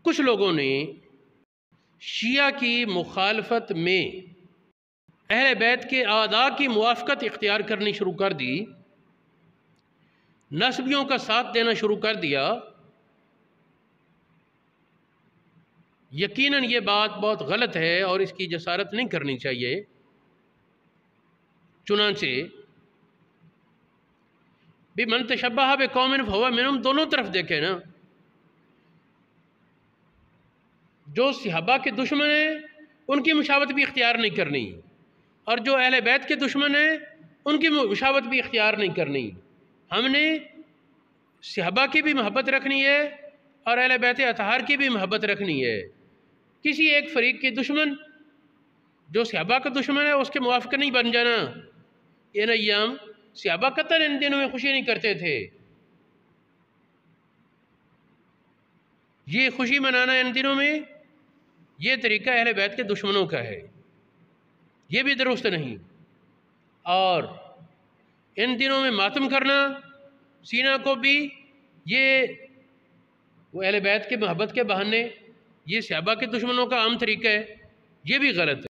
کچھ لوگوں نے شیعہ کی مخالفت میں اہل بیت کے اعداء کی موافقت اختیار کرنی شروع کر دی، نسبیوں کا ساتھ دینا شروع کر دیا۔ یقیناً یہ بات بہت غلط ہے اور اس کی جسارت نہیں کرنی چاہیے۔ چنانچہ بھی من تشبہ بقوم فہو منہم، دونوں طرف دیکھیں نا، جو صحابہ کے دشمن ہیں ان کی مشابہت بھی اختیار نہیں کرنی، اور جو اہل بیت کے دشمن ہیں ان کی مشابہت بھی اختیار نہیں کرنی۔ ہم نے صحابہ کی بھی محبت رکھنی ہے اور اہل بیت اطہار کی بھی محبت رکھنی ہے۔ کسی ایک فریق کے دشمن جو صحابہ کا دشمن ہے اس کے موافق نہیں بن جانا۔ ان ایام صحابہ قطعاً ان دنوں میں خوشی نہیں کرتے تھے، یہ خوشی منانا ان دنوں میں یہ طریقہ اہل بیت کے دشمنوں کا ہے، یہ بھی درست نہیں۔ اور ان دنوں میں ماتم کرنا سینہ کو بھی، یہ وہ اہل بیت کے محبت کے بہانے، یہ صحابہ کے دشمنوں کا عام طریقہ ہے، یہ بھی غلط ہے۔